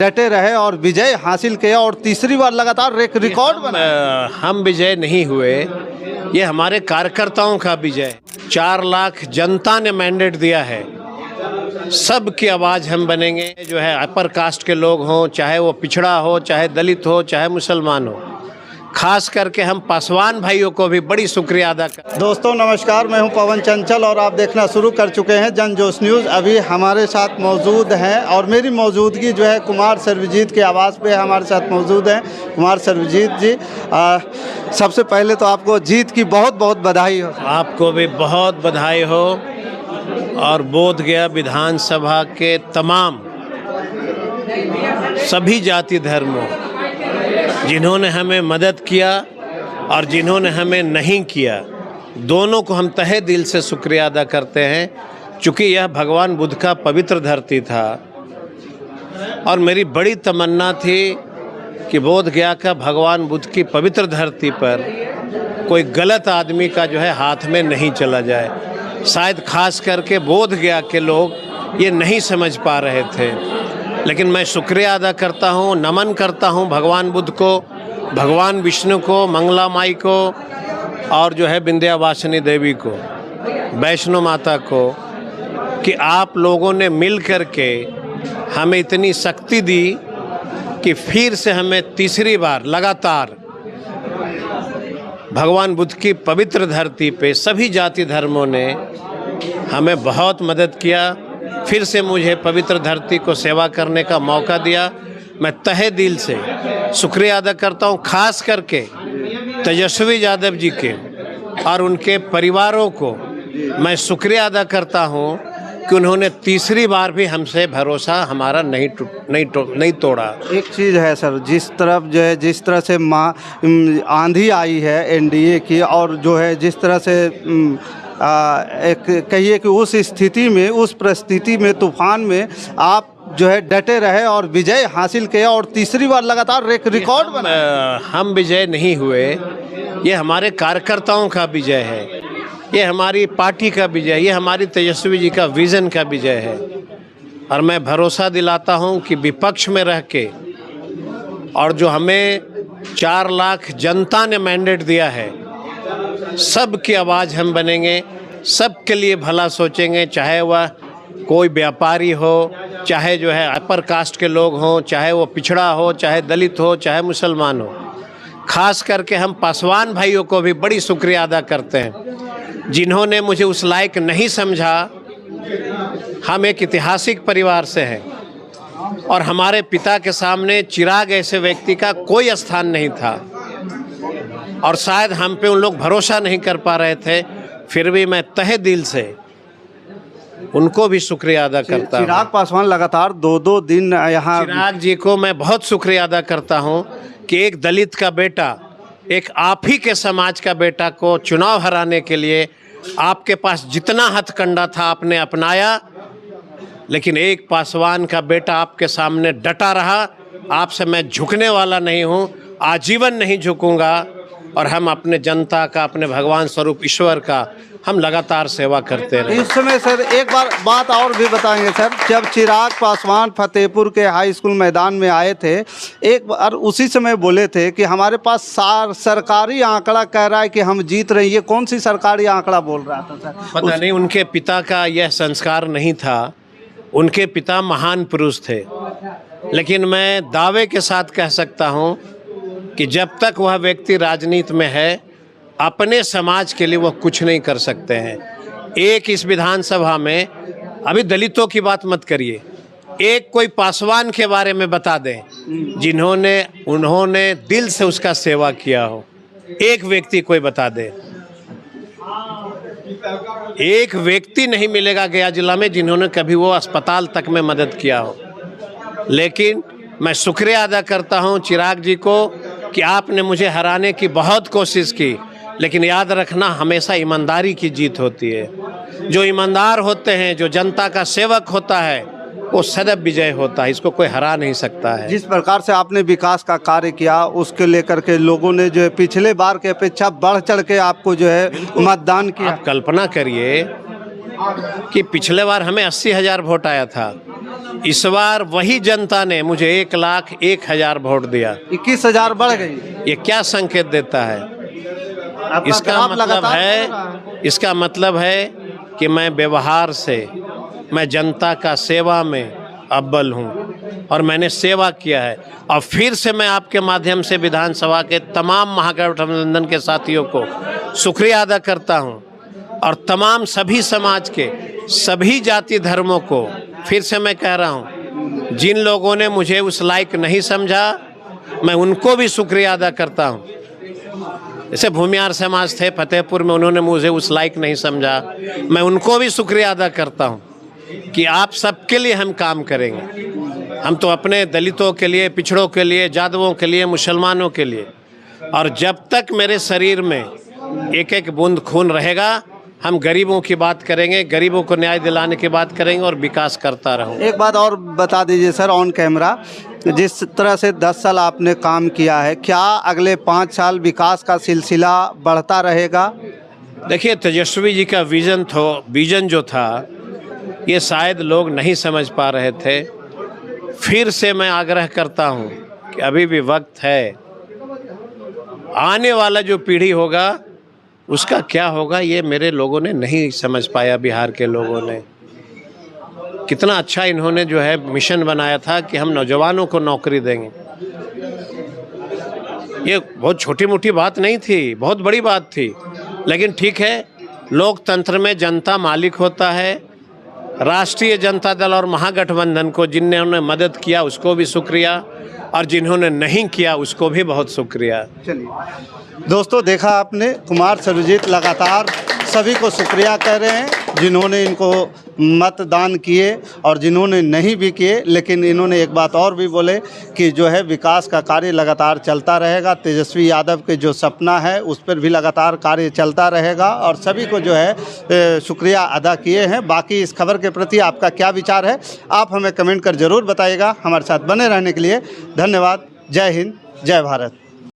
डटे रहे और विजय हासिल किया और तीसरी बार लगातार रिकॉर्ड बना। हम विजय नहीं हुए, ये हमारे कार्यकर्ताओं का विजय। 4 लाख जनता ने मैंडेट दिया है, सबकी आवाज़ हम बनेंगे। जो है अपर कास्ट के लोग हों, चाहे वो पिछड़ा हो, चाहे दलित हो, चाहे मुसलमान हो, खास करके हम पासवान भाइयों को भी बड़ी शुक्रिया अदा कर। दोस्तों नमस्कार, मैं हूं पवन चंचल और आप देखना शुरू कर चुके हैं जन जोश न्यूज़। अभी हमारे साथ मौजूद हैं और मेरी मौजूदगी जो है कुमार सर्वजीत के आवास पे हमारे साथ मौजूद हैं। कुमार सर्वजीत जी, सबसे पहले तो आपको जीत की बहुत बहुत बधाई हो। आपको भी बहुत बधाई हो और बोधगया विधानसभा के तमाम सभी जाति धर्मों जिन्होंने हमें मदद किया और जिन्होंने हमें नहीं किया, दोनों को हम तहे दिल से शुक्रिया अदा करते हैं। चूँकि यह भगवान बुद्ध का पवित्र धरती था और मेरी बड़ी तमन्ना थी कि बोधगया का भगवान बुद्ध की पवित्र धरती पर कोई गलत आदमी का जो है हाथ में नहीं चला जाए। शायद खास करके बोधगया के लोग ये नहीं समझ पा रहे थे, लेकिन मैं शुक्रिया अदा करता हूँ, नमन करता हूँ भगवान बुद्ध को, भगवान विष्णु को, मंगला माई को और जो है विंध्यावासिनी देवी को, वैष्णो माता को, कि आप लोगों ने मिल कर के हमें इतनी शक्ति दी कि फिर से हमें तीसरी बार लगातार भगवान बुद्ध की पवित्र धरती पे सभी जाति धर्मों ने हमें बहुत मदद किया। फिर से मुझे पवित्र धरती को सेवा करने का मौका दिया। मैं तहे दिल से शुक्रिया अदा करता हूँ, खास करके तेजस्वी यादव जी के और उनके परिवारों को मैं शुक्रिया अदा करता हूँ कि उन्होंने तीसरी बार भी हमसे भरोसा हमारा नहीं तोड़ा। एक चीज़ है सर, जिस तरह से आंधी आई है एनडीए की और जो है जिस तरह से एक कहिए कि उस स्थिति में, उस परिस्थिति में, तूफान में आप जो है डटे रहे और विजय हासिल किया और तीसरी बार लगातार रिकॉर्ड बना। हम विजय नहीं हुए, ये हमारे कार्यकर्ताओं का विजय है, ये हमारी पार्टी का विजय, ये हमारी तेजस्वी जी का विज़न का विजय है। और मैं भरोसा दिलाता हूँ कि विपक्ष में रह के और जो हमें 4 लाख जनता ने मैंडेट दिया है, सबकी आवाज़ हम बनेंगे, सबके लिए भला सोचेंगे। चाहे वह कोई व्यापारी हो, चाहे जो है अपर कास्ट के लोग हों, चाहे वो पिछड़ा हो, चाहे दलित हो, चाहे मुसलमान हो, खास करके हम पासवान भाइयों को भी बड़ी शुक्रिया अदा करते हैं जिन्होंने मुझे उस लायक नहीं समझा। हम एक ऐतिहासिक परिवार से हैं और हमारे पिता के सामने चिराग ऐसे व्यक्ति का कोई स्थान नहीं था और शायद हम पे उन लोग भरोसा नहीं कर पा रहे थे। फिर भी मैं तहे दिल से उनको भी शुक्रिया अदा करता हूँ। चिराग पासवान लगातार 2-2 दिन यहाँ, चिराग जी को मैं बहुत शुक्रिया अदा करता हूँ कि एक दलित का बेटा, एक आप ही के समाज का बेटा को चुनाव हराने के लिए आपके पास जितना हथकंडा था आपने अपनाया, लेकिन एक पासवान का बेटा आपके सामने डटा रहा। आपसे मैं झुकने वाला नहीं हूँ, आजीवन नहीं झुकूंगा और हम अपने जनता का, अपने भगवान स्वरूप ईश्वर का हम लगातार सेवा करते रहे। इस समय सर एक बात और भी बताएंगे सर, जब चिराग पासवान फतेहपुर के हाई स्कूल मैदान में आए थे, एक बार उसी समय बोले थे कि हमारे पास सरकारी आंकड़ा कह रहा है कि हम जीत रहे हैं। ये कौन सी सरकारी आंकड़ा बोल रहा था सर? पता नहीं, उनके पिता का यह संस्कार नहीं था। उनके पिता महान पुरुष थे, लेकिन मैं दावे के साथ कह सकता हूँ कि जब तक वह व्यक्ति राजनीति में है, अपने समाज के लिए वह कुछ नहीं कर सकते हैं। एक इस विधानसभा में, अभी दलितों की बात मत करिए, एक कोई पासवान के बारे में बता दें उन्होंने दिल से उसका सेवा किया हो। एक व्यक्ति कोई बता दे, एक व्यक्ति नहीं मिलेगा गया जिला में जिन्होंने कभी वो अस्पताल तक में मदद किया हो। लेकिन मैं शुक्रिया अदा करता हूं चिराग जी को कि आपने मुझे हराने की बहुत कोशिश की, लेकिन याद रखना हमेशा ईमानदारी की जीत होती है। जो ईमानदार होते हैं, जो जनता का सेवक होता है, वो सदैव विजय होता है। इसको कोई हरा नहीं सकता है। जिस प्रकार से आपने विकास का कार्य किया, उसके लेकर के लोगों ने जो है पिछले बार की अपेक्षा बढ़ चढ़ के आपको जो है मतदान किया। आप कल्पना करिए कि पिछले बार हमें 80,000 वोट आया था इस बार वही जनता ने मुझे 1,01,000 वोट दिया। 21,000 बढ़ गई। ये क्या संकेत देता है? आपका इसका मतलब है कि मैं व्यवहार से, मैं जनता का सेवा में अव्वल हूँ और मैंने सेवा किया है। और फिर से मैं आपके माध्यम से विधानसभा के तमाम महागठबंधन के साथियों को शुक्रिया अदा करता हूँ और तमाम सभी समाज के, सभी जाति धर्मों को फिर से मैं कह रहा हूँ, जिन लोगों ने मुझे उस लायक नहीं समझा, मैं उनको भी शुक्रिया अदा करता हूँ। जैसे भूमियार समाज थे फतेहपुर में, उन्होंने मुझे उस लायक नहीं समझा, मैं उनको भी शुक्रिया अदा करता हूँ कि आप सबके लिए हम काम करेंगे। हम तो अपने दलितों के लिए, पिछड़ों के लिए, जादवों के लिए, मुसलमानों के लिए, और जब तक मेरे शरीर में एक एक बूंद खून रहेगा, हम गरीबों की बात करेंगे, गरीबों को न्याय दिलाने की बात करेंगे और विकास करता रहूँ। एक बात और बता दीजिए सर ऑन कैमरा, जिस तरह से 10 साल आपने काम किया है, क्या अगले 5 साल विकास का सिलसिला बढ़ता रहेगा? देखिए, तेजस्वी जी का विजन जो था, ये शायद लोग नहीं समझ पा रहे थे। फिर से मैं आग्रह करता हूँ कि अभी भी वक्त है। आने वाला जो पीढ़ी होगा उसका क्या होगा, ये मेरे लोगों ने नहीं समझ पाया। बिहार के लोगों ने कितना अच्छा इन्होंने जो है मिशन बनाया था कि हम नौजवानों को नौकरी देंगे। ये बहुत छोटी मोटी बात नहीं थी, बहुत बड़ी बात थी। लेकिन ठीक है, लोकतंत्र में जनता मालिक होता है। राष्ट्रीय जनता दल और महागठबंधन को जिन्होंने मदद किया उसको भी शुक्रिया, और जिन्होंने नहीं किया उसको भी बहुत शुक्रिया। चलिए दोस्तों, देखा आपने, कुमार सर्वजीत लगातार सभी को शुक्रिया कह रहे हैं जिन्होंने इनको मतदान किए और जिन्होंने नहीं भी किए। लेकिन इन्होंने एक बात और भी बोले कि जो है विकास का कार्य लगातार चलता रहेगा। तेजस्वी यादव के जो सपना है उस पर भी लगातार कार्य चलता रहेगा और सभी को जो है शुक्रिया अदा किए हैं। बाकी इस खबर के प्रति आपका क्या विचार है, आप हमें कमेंट कर ज़रूर बताइएगा। हमारे साथ बने रहने के लिए धन्यवाद। जय हिंद, जय भारत।